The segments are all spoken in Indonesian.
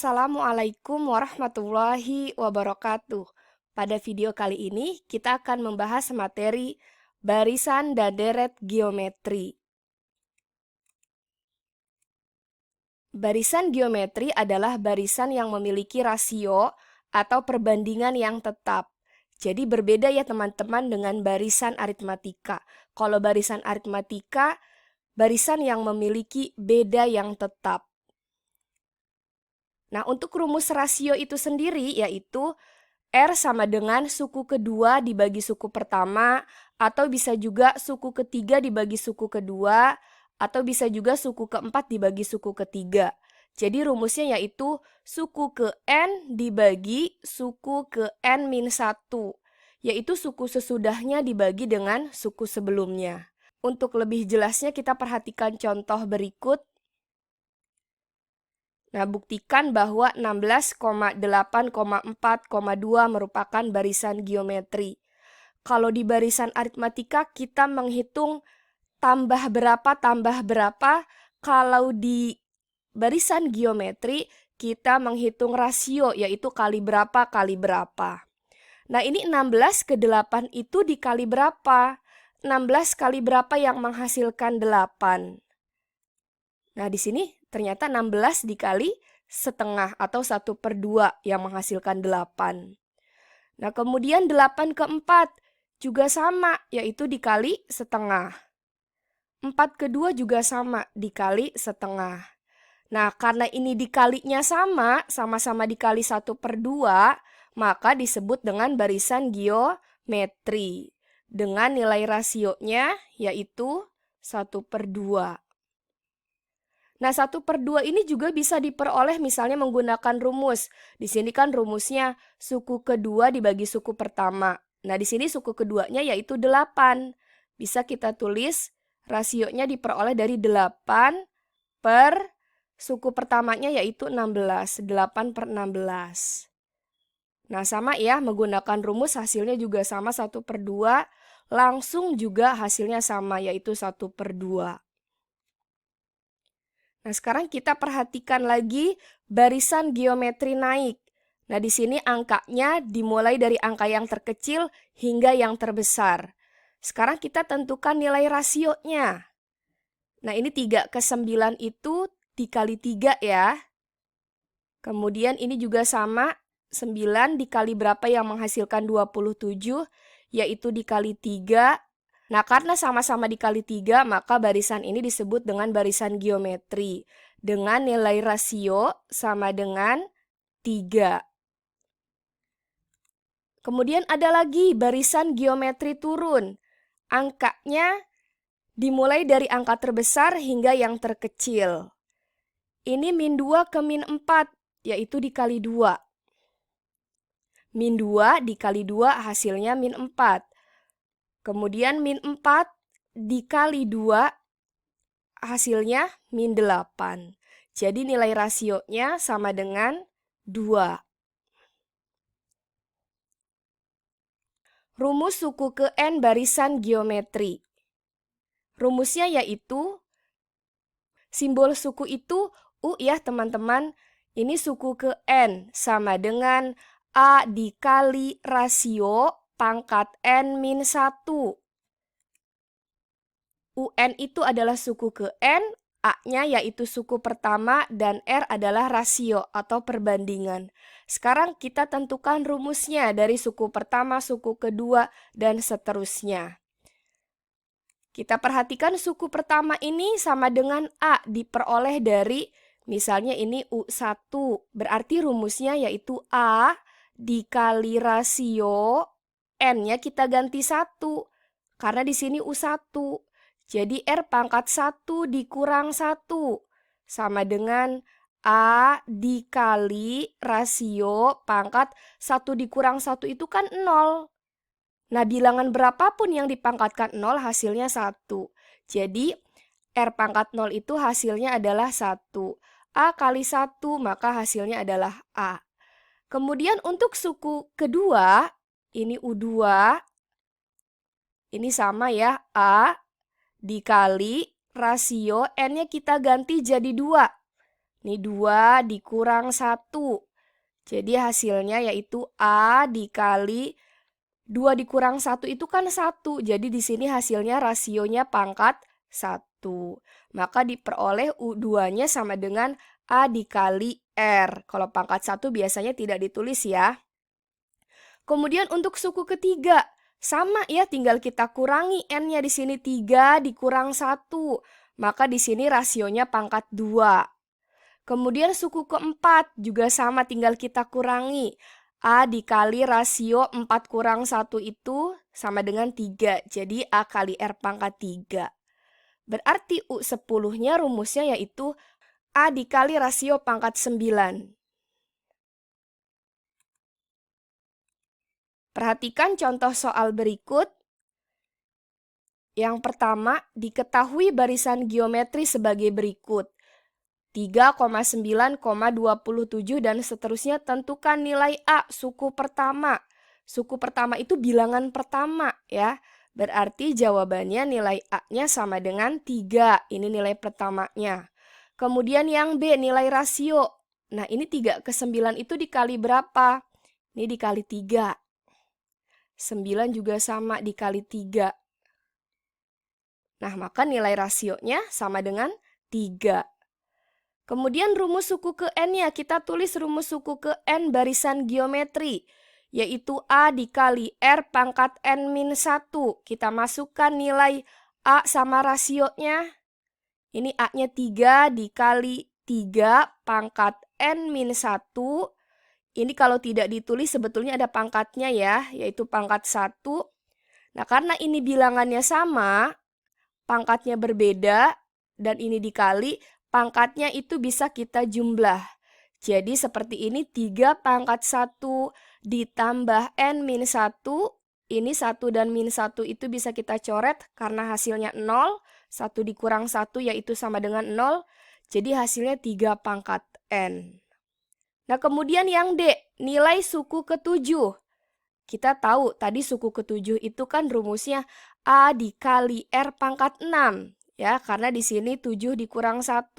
Assalamualaikum warahmatullahi wabarakatuh. Pada video kali ini kita akan membahas materi barisan dan deret geometri. Barisan geometri adalah barisan yang memiliki rasio atau perbandingan yang tetap. Jadi berbeda ya teman-teman dengan barisan aritmatika. Kalau barisan aritmatika, barisan yang memiliki beda yang tetap. Nah, untuk rumus rasio itu sendiri yaitu R sama dengan suku kedua dibagi suku pertama, atau bisa juga suku ketiga dibagi suku kedua, atau bisa juga suku keempat dibagi suku ketiga. Jadi rumusnya yaitu suku ke N dibagi suku ke N-1, yaitu suku sesudahnya dibagi dengan suku sebelumnya. Untuk lebih jelasnya kita perhatikan contoh berikut. Nah, buktikan bahwa 16,8,4,2 merupakan barisan geometri. Kalau di barisan aritmatika kita menghitung tambah berapa. Kalau di barisan geometri kita menghitung rasio, yaitu kali berapa. Nah, ini 16 ke 8 itu dikali berapa? 16 kali berapa yang menghasilkan 8? Nah, di sini ternyata 16 dikali setengah atau 1/2 yang menghasilkan 8. Nah, kemudian 8 ke 4 juga sama, yaitu dikali setengah. 4 ke 2 juga sama, dikali setengah. Nah, karena ini dikalinya sama-sama dikali 1/2, maka disebut dengan barisan geometri. Dengan nilai rasionya yaitu 1/2. Nah, 1/2 ini juga bisa diperoleh misalnya menggunakan rumus. Di sini kan rumusnya suku kedua dibagi suku pertama. Nah, di sini suku keduanya yaitu 8. Bisa kita tulis rasionya diperoleh dari 8 per suku pertamanya yaitu 16. 8/16. Nah, sama ya, menggunakan rumus hasilnya juga sama 1/2. Langsung juga hasilnya sama yaitu 1/2. Nah, sekarang kita perhatikan lagi barisan geometri naik. Nah, di sini angkanya dimulai dari angka yang terkecil hingga yang terbesar. Sekarang kita tentukan nilai rasionya. Nah, ini 3/9 itu dikali 3 ya. Kemudian ini juga sama, 9 dikali berapa yang menghasilkan 27, yaitu dikali 3. Nah, karena sama-sama dikali 3, maka barisan ini disebut dengan barisan geometri. Dengan nilai rasio sama dengan 3. Kemudian ada lagi barisan geometri turun. Angkanya dimulai dari angka terbesar hingga yang terkecil. Ini -2 ke -4, yaitu dikali 2. -2 dikali 2 hasilnya -4. Kemudian -4 dikali 2 hasilnya -8. Jadi nilai rasionya sama dengan 2. Rumus suku ke N barisan geometri. Rumusnya yaitu simbol suku itu U ya teman-teman. Ini suku ke N sama dengan A dikali rasio pangkat N-1. UN itu adalah suku ke N, A-nya yaitu suku pertama, dan R adalah rasio atau perbandingan. Sekarang kita tentukan rumusnya dari suku pertama, suku kedua, dan seterusnya. Kita perhatikan suku pertama ini sama dengan A diperoleh dari misalnya ini U1. Berarti rumusnya yaitu A dikali rasio N-nya kita ganti 1. Karena di sini U1. Jadi R pangkat 1 dikurang 1 sama dengan A dikali rasio pangkat 1 dikurang 1 itu kan 0. Nah, bilangan berapapun yang dipangkatkan 0 hasilnya 1. Jadi, R pangkat 0 itu hasilnya adalah 1. A kali 1 maka hasilnya adalah A. Kemudian untuk suku kedua, ini U2. Ini sama ya, A dikali rasio N-nya kita ganti jadi 2. Ini 2 dikurang 1. Jadi hasilnya yaitu A dikali 2 dikurang 1 itu kan 1. Jadi di sini hasilnya rasionya pangkat 1. Maka diperoleh U2-nya sama dengan A dikali R. Kalau pangkat 1 biasanya tidak ditulis ya. Kemudian untuk suku ketiga, sama ya, tinggal kita kurangi N-nya di sini 3 dikurang 1. Maka di sini rasionya pangkat 2. Kemudian suku keempat juga sama, tinggal kita kurangi. A dikali rasio 4 kurang 1 itu sama dengan 3. Jadi A kali R pangkat 3. Berarti U10-nya rumusnya yaitu A dikali rasio pangkat 9. Perhatikan contoh soal berikut. Yang pertama, diketahui barisan geometri sebagai berikut. 3,9,27 dan seterusnya, tentukan nilai A, suku pertama. Suku pertama itu bilangan pertama ya. Berarti jawabannya nilai A-nya sama dengan 3. Ini nilai pertamanya. Kemudian yang B, nilai rasio. Nah, ini 3 ke 9 itu dikali berapa? Ini dikali 3. 9 juga sama dikali 3. Nah, maka nilai rasionya sama dengan 3. Kemudian rumus suku ke N-nya, kita tulis rumus suku ke N barisan geometri, yaitu A dikali R pangkat N-1. Kita masukkan nilai A sama rasionya. Ini A-nya 3 dikali 3 pangkat N-1. Ini kalau tidak ditulis sebetulnya ada pangkatnya ya, yaitu pangkat 1. Nah, karena ini bilangannya sama, pangkatnya berbeda, dan ini dikali, pangkatnya itu bisa kita jumlah. Jadi seperti ini 3 pangkat 1 ditambah N-1. Ini 1 dan min 1 itu bisa kita coret karena hasilnya 0. 1 dikurang 1 yaitu sama dengan 0. Jadi hasilnya 3 pangkat N. Nah, kemudian yang D, nilai suku ke-7. Kita tahu tadi suku ke-7 itu kan rumusnya A dikali R pangkat 6. Ya, karena di sini 7 dikurang 1,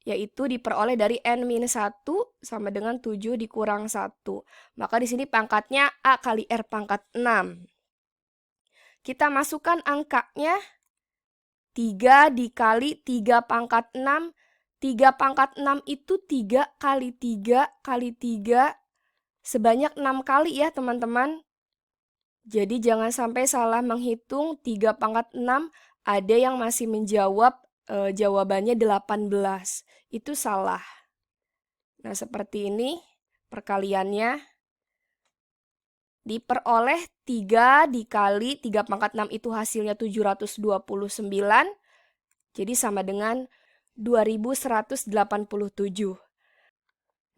yaitu diperoleh dari N-1 sama dengan 7 dikurang 1. Maka di sini pangkatnya A kali R pangkat 6. Kita masukkan angkanya, 3 dikali 3 pangkat 6. 3 pangkat 6 itu 3 kali 3 kali 3, sebanyak 6 kali ya teman-teman. Jadi jangan sampai salah menghitung 3 pangkat 6, ada yang masih menjawab jawabannya 18. Itu salah. Nah, seperti ini perkaliannya. Diperoleh 3 dikali 3 pangkat 6 itu hasilnya 729. Jadi sama dengan 2187.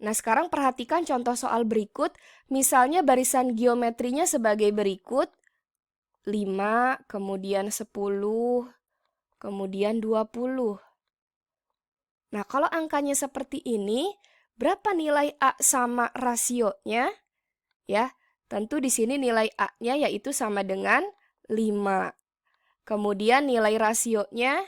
Nah, sekarang perhatikan contoh soal berikut. Misalnya barisan geometrinya sebagai berikut. 5, kemudian 10, kemudian 20. Nah, kalau angkanya seperti ini, berapa nilai A sama rasionya? Ya, tentu di sini nilai A-nya yaitu sama dengan 5. Kemudian nilai rasionya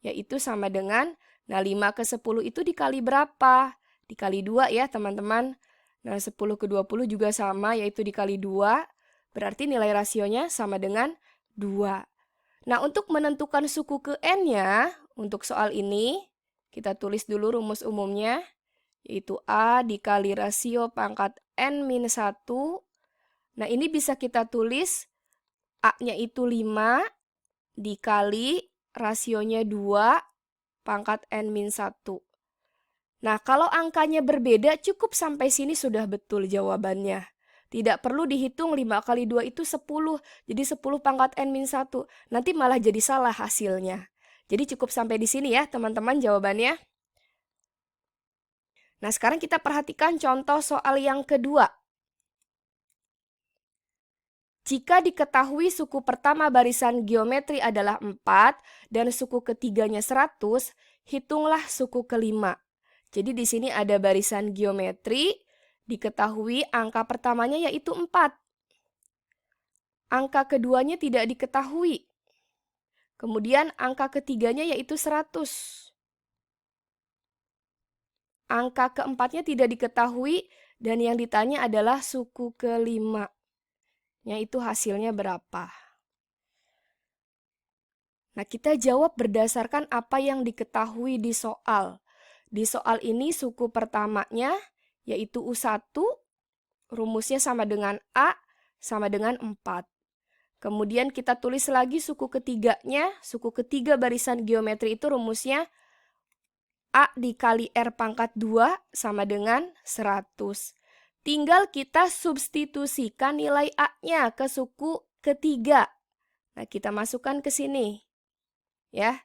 yaitu sama dengan, nah 5 ke 10 itu dikali berapa? Dikali 2 ya teman-teman. Nah 10 ke 20 juga sama, yaitu dikali 2. Berarti nilai rasionya sama dengan 2. Nah, untuk menentukan suku ke N-nya, untuk soal ini, kita tulis dulu rumus umumnya, yaitu A dikali rasio pangkat N-1. Nah, ini bisa kita tulis A-nya itu 5 dikali rasionya 2 pangkat N-1. Nah, kalau angkanya berbeda, cukup sampai sini sudah betul jawabannya. Tidak perlu dihitung 5 kali 2 itu 10. Jadi 10 pangkat N-1. Nanti malah jadi salah hasilnya. Jadi cukup sampai di sini ya teman-teman jawabannya. Nah, sekarang kita perhatikan contoh soal yang kedua. Jika diketahui suku pertama barisan geometri adalah 4 dan suku ketiganya 100, hitunglah suku kelima. Jadi di sini ada barisan geometri, diketahui angka pertamanya yaitu 4. Angka keduanya tidak diketahui. Kemudian angka ketiganya yaitu 100. angka keempatnya tidak diketahui dan yang ditanya adalah suku kelima. Yaitu hasilnya berapa? Nah, kita jawab berdasarkan apa yang diketahui di soal. Di soal ini suku pertamanya yaitu U1, rumusnya sama dengan A, sama dengan 4. Kemudian kita tulis lagi suku ketiganya, suku ketiga barisan geometri itu rumusnya A dikali R pangkat 2 sama dengan 100. Tinggal kita substitusikan nilai A-nya ke suku ketiga. Nah, kita masukkan ke sini. Ya,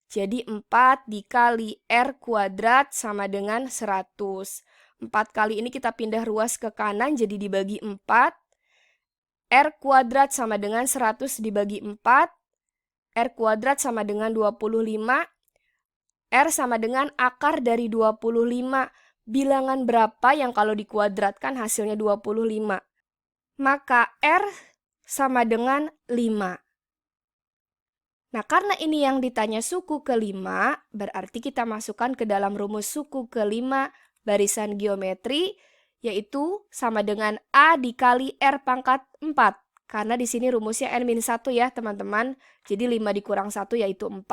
jadi 4 dikali R kuadrat sama dengan 100. 4 kali ini kita pindah ruas ke kanan, jadi dibagi 4. R kuadrat sama dengan 100 dibagi 4. R kuadrat sama dengan 25. R sama dengan akar dari 25. Bilangan berapa yang kalau dikuadratkan hasilnya 25? Maka R sama dengan 5. Nah, karena ini yang ditanya suku kelima, berarti kita masukkan ke dalam rumus suku kelima barisan geometri, yaitu sama dengan A dikali R pangkat 4. Karena di sini rumusnya N-1 ya, teman-teman. Jadi 5 dikurang 1 yaitu 4.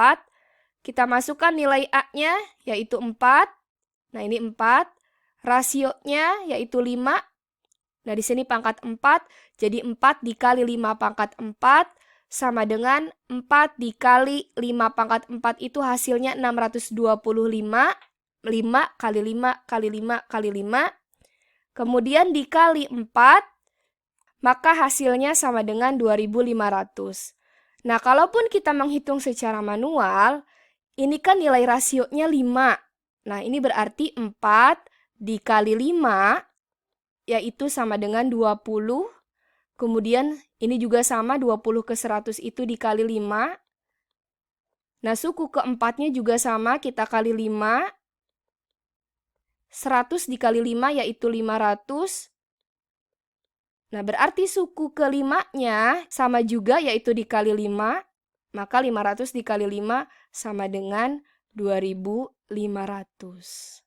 Kita masukkan nilai A-nya, yaitu 4. Nah, ini 4. Rasionya yaitu 5. Nah, di sini pangkat 4. Jadi 4 dikali 5 pangkat 4 sama dengan 4 dikali 5 pangkat 4 itu hasilnya 625. 5 kali 5 kali 5 kali 5. Kemudian dikali 4, maka hasilnya sama dengan 2500. Nah, kalaupun kita menghitung secara manual, ini kan nilai rasionya 5. Nah, ini berarti 4 dikali 5, yaitu sama dengan 20. Kemudian ini juga sama, 20 ke 100 itu dikali 5. Nah, suku keempatnya juga sama, kita kali 5. 100 dikali 5 yaitu 500. Nah, berarti suku kelimanya sama juga yaitu dikali 5. Maka 500 dikali 5 sama dengan 2500.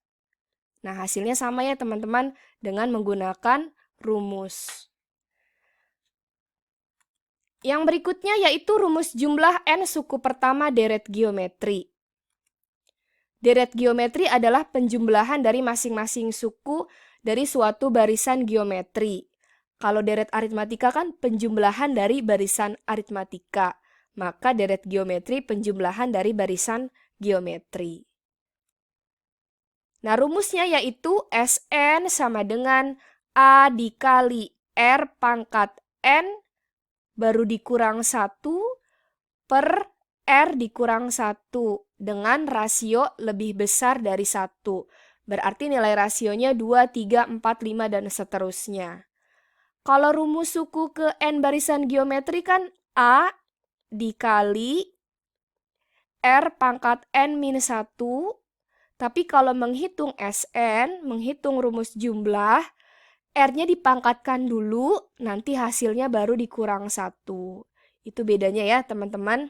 Nah, hasilnya sama ya teman-teman dengan menggunakan rumus. Yang berikutnya yaitu rumus jumlah N suku pertama deret geometri. Deret geometri adalah penjumlahan dari masing-masing suku dari suatu barisan geometri. Kalau deret aritmatika kan penjumlahan dari barisan aritmatika. Maka deret geometri penjumlahan dari barisan geometri. Nah, rumusnya yaitu Sn sama dengan A dikali R pangkat N baru dikurang 1 per R dikurang 1 dengan rasio lebih besar dari 1. Berarti nilai rasionya 2, 3, 4, 5, dan seterusnya. Kalau rumus suku ke N barisan geometri kan A dikali R pangkat N-1. Tapi kalau menghitung Sn, menghitung rumus jumlah, R-nya dipangkatkan dulu, nanti hasilnya baru dikurang 1. Itu bedanya ya teman-teman.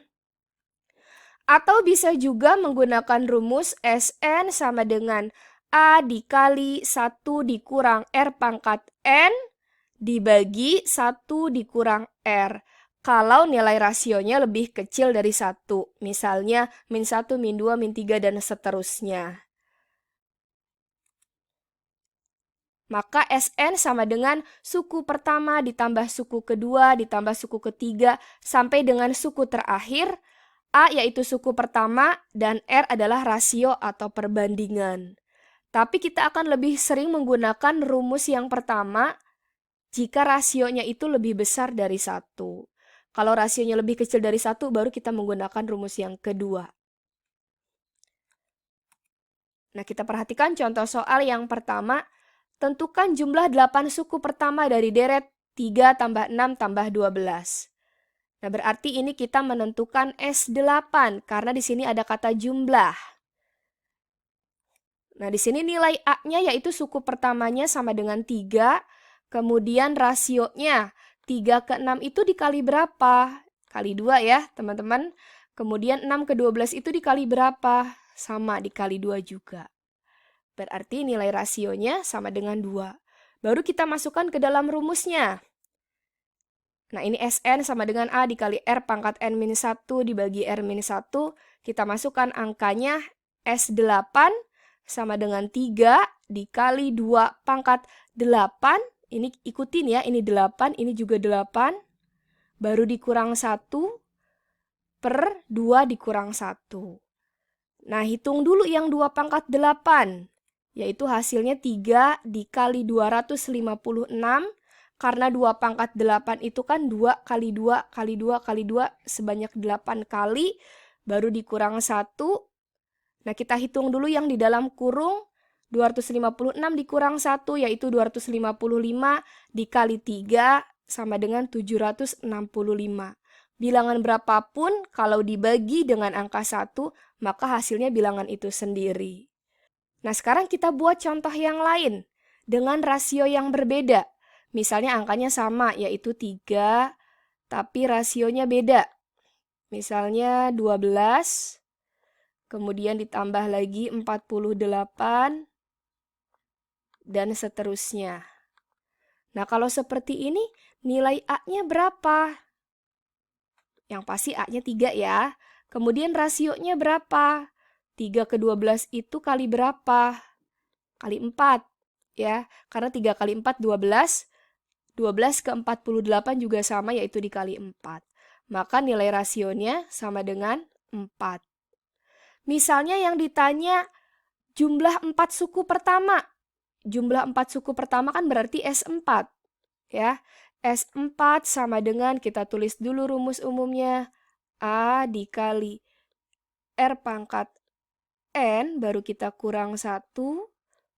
Atau bisa juga menggunakan rumus Sn sama dengan A dikali 1 dikurang R pangkat N dibagi 1 dikurang R. Kalau nilai rasionya lebih kecil dari 1, misalnya min 1, min 2, min 3, dan seterusnya. Maka Sn sama dengan suku pertama ditambah suku kedua ditambah suku ketiga sampai dengan suku terakhir. A yaitu suku pertama dan R adalah rasio atau perbandingan. Tapi kita akan lebih sering menggunakan rumus yang pertama jika rasionya itu lebih besar dari 1. Kalau rasionya lebih kecil dari 1, baru kita menggunakan rumus yang kedua. Nah, kita perhatikan contoh soal yang pertama. Tentukan jumlah 8 suku pertama dari deret 3 tambah 6 tambah 12. Nah, berarti ini kita menentukan S8, karena di sini ada kata jumlah. Nah, di sini nilai A-nya yaitu suku pertamanya sama dengan 3, kemudian rasionya 3 ke 6 itu dikali berapa? Kali 2 ya, teman-teman. Kemudian 6 ke 12 itu dikali berapa? Sama, dikali 2 juga. Berarti nilai rasionya sama dengan 2. Baru kita masukkan ke dalam rumusnya. Nah, ini Sn sama dengan A dikali R pangkat N-1 dibagi R-1. Kita masukkan angkanya S8 sama dengan 3 dikali 2 pangkat 8. Ini ikutin ya, ini 8, ini juga 8. Baru dikurang 1 per 2 dikurang 1. Nah, hitung dulu yang 2 pangkat 8. Yaitu hasilnya 3 dikali 256. Karena 2 pangkat 8 itu kan 2 kali 2 kali 2 kali 2 sebanyak 8 kali. Baru dikurang 1. Nah, kita hitung dulu yang di dalam kurung. 256 dikurang 1 yaitu 255 dikali 3 sama dengan 765. Bilangan berapapun kalau dibagi dengan angka 1, maka hasilnya bilangan itu sendiri. Nah, sekarang kita buat contoh yang lain dengan rasio yang berbeda. Misalnya angkanya sama, yaitu 3, tapi rasionya beda. Misalnya 12, kemudian ditambah lagi 48, dan seterusnya. Nah, kalau seperti ini, nilai A-nya berapa? Yang pasti A-nya 3 ya. Kemudian rasionya berapa? 3 ke 12 itu kali berapa? Kali 4. Ya, karena 3 kali 4, 12. 12 ke 48 juga sama, yaitu dikali 4. Maka nilai rasionya sama dengan 4. Misalnya yang ditanya jumlah 4 suku pertama. Jumlah 4 suku pertama kan berarti S4. Ya, S4 sama dengan, kita tulis dulu rumus umumnya, A dikali R pangkat N, baru kita kurang 1,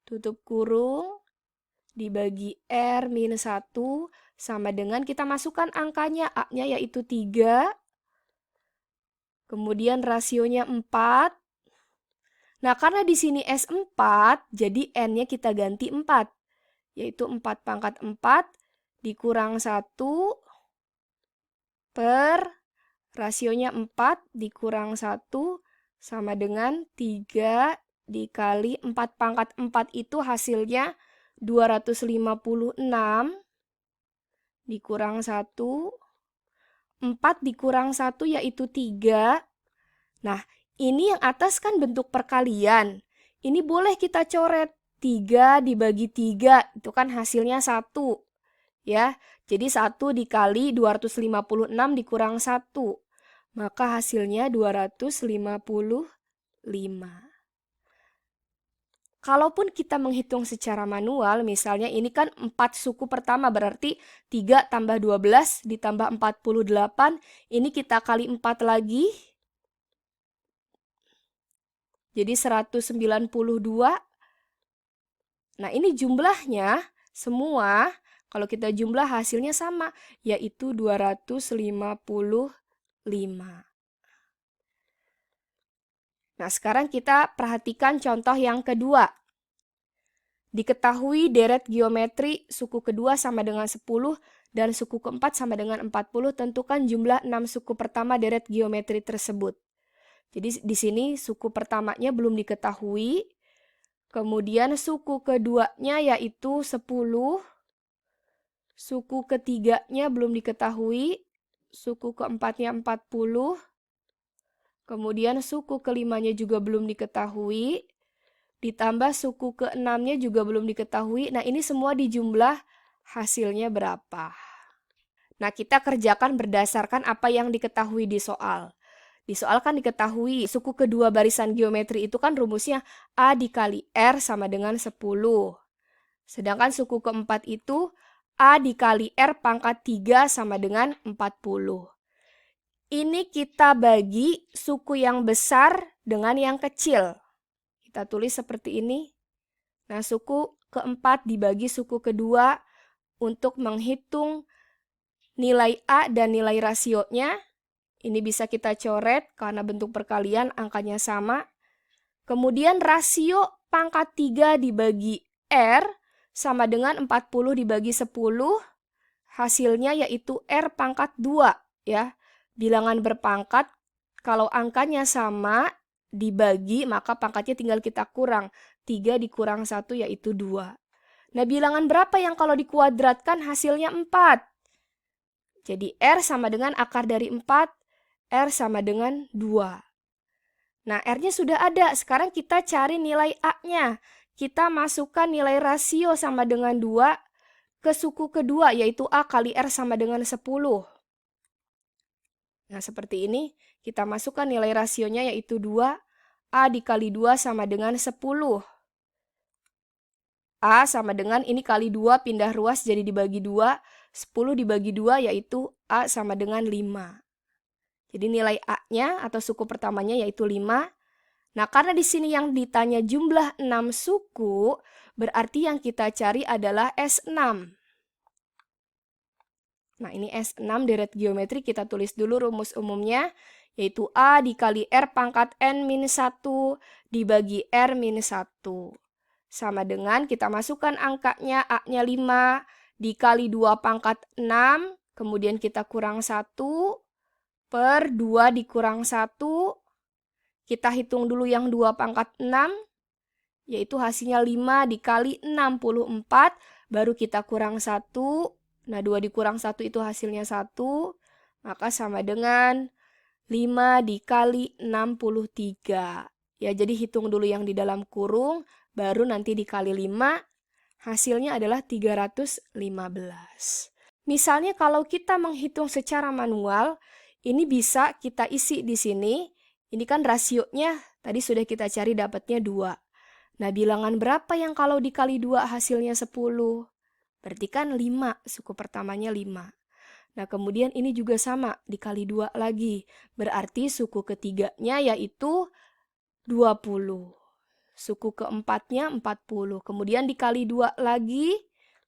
tutup kurung, dibagi R-1, sama dengan kita masukkan angkanya, A-nya yaitu 3, kemudian rasionya 4. Nah, karena di sini S4, jadi N-nya kita ganti 4, yaitu 4 pangkat 4 dikurang 1 per rasionya 4 dikurang 1 sama dengan 3 dikali 4 pangkat 4 itu hasilnya 256 dikurang 1, 4 dikurang 1 yaitu 3. Nah, ini yang atas kan bentuk perkalian. Ini boleh kita coret, 3 dibagi 3, itu kan hasilnya 1. Ya, jadi 1 dikali 256 dikurang 1. Maka hasilnya 255. Kalaupun kita menghitung secara manual, misalnya ini kan 4 suku pertama, berarti 3 tambah 12 ditambah 48, ini kita kali 4 lagi, jadi 192. Nah, ini jumlahnya semua, kalau kita jumlah hasilnya sama, yaitu 255. Nah, sekarang kita perhatikan contoh yang kedua. Diketahui deret geometri suku kedua sama dengan 10 dan suku keempat sama dengan 40, tentukan jumlah 6 suku pertama deret geometri tersebut. Jadi di sini suku pertamanya belum diketahui, kemudian suku keduanya yaitu 10, suku ketiganya belum diketahui, suku keempatnya 40, kemudian suku kelimanya juga belum diketahui, ditambah suku keenamnya juga belum diketahui. Nah, ini semua dijumlah, hasilnya berapa? Nah, kita kerjakan berdasarkan apa yang diketahui di soal. Di soal kan diketahui suku kedua barisan geometri itu kan rumusnya A dikali R sama dengan 10. Sedangkan suku keempat itu A dikali R pangkat 3 sama dengan 40. Ini kita bagi suku yang besar dengan yang kecil. Kita tulis seperti ini. Nah, suku keempat dibagi suku kedua untuk menghitung nilai A dan nilai rasionya. Ini bisa kita coret karena bentuk perkalian angkanya sama. Kemudian rasio pangkat 3 dibagi R sama dengan 40 dibagi 10. Hasilnya yaitu R pangkat 2. Ya. Bilangan berpangkat, kalau angkanya sama dibagi, maka pangkatnya tinggal kita kurang. 3 dikurang 1 yaitu 2. Nah, bilangan berapa yang kalau dikuadratkan hasilnya 4? Jadi R sama dengan akar dari 4, R sama dengan 2. Nah, R-nya sudah ada. Sekarang kita cari nilai A-nya. Kita masukkan nilai rasio sama dengan 2 ke suku kedua, yaitu A kali R sama dengan 10. Nah, seperti ini. Kita masukkan nilai rasionya yaitu 2. A dikali 2 sama dengan 10. A sama dengan ini kali 2 pindah ruas jadi dibagi 2. 10 dibagi 2 yaitu A sama dengan 5. Jadi nilai A-nya atau suku pertamanya yaitu 5. Nah, karena di sini yang ditanya jumlah 6 suku, berarti yang kita cari adalah S6. Nah, ini S6 deret geometri, kita tulis dulu rumus umumnya, yaitu A dikali R pangkat N-1 dibagi R-1. Sama dengan kita masukkan angkanya, A-nya 5 dikali 2 pangkat 6, kemudian kita kurang 1 per 2 dikurang 1. Kita hitung dulu yang 2 pangkat 6, yaitu hasilnya 5 dikali 64, baru kita kurang 1. Nah, 2 dikurang 1 itu hasilnya 1, maka sama dengan 5 dikali 63. Ya, jadi hitung dulu yang di dalam kurung, baru nanti dikali 5, hasilnya adalah 315. Misalnya kalau kita menghitung secara manual, ini bisa kita isi di sini. Ini kan rasionya tadi sudah kita cari dapatnya 2. Nah, bilangan berapa yang kalau dikali 2 hasilnya 10? Berarti kan 5, suku pertamanya 5. Nah, kemudian ini juga sama, dikali 2 lagi. Berarti suku ketiganya yaitu 20. Suku keempatnya 40. Kemudian dikali 2 lagi,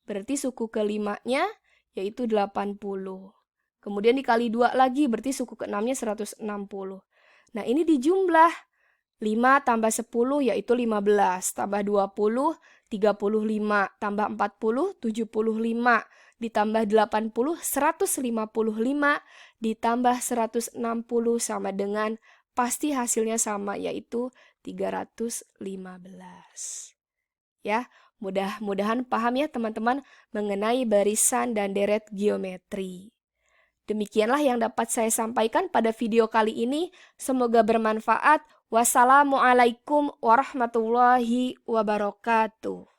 berarti suku kelimanya yaitu 80. Kemudian dikali 2 lagi, berarti suku keenamnya 160. Nah, ini dijumlah. 5 tambah 10 yaitu 15. Tambah 20, 35. Tambah 40, 75. Ditambah 80, 155. Ditambah 160 sama dengan pasti hasilnya sama, yaitu 315. Ya, mudah-mudahan paham ya teman-teman mengenai barisan dan deret geometri. Demikianlah yang dapat saya sampaikan pada video kali ini. Semoga bermanfaat. Wassalamualaikum warahmatullahi wabarakatuh.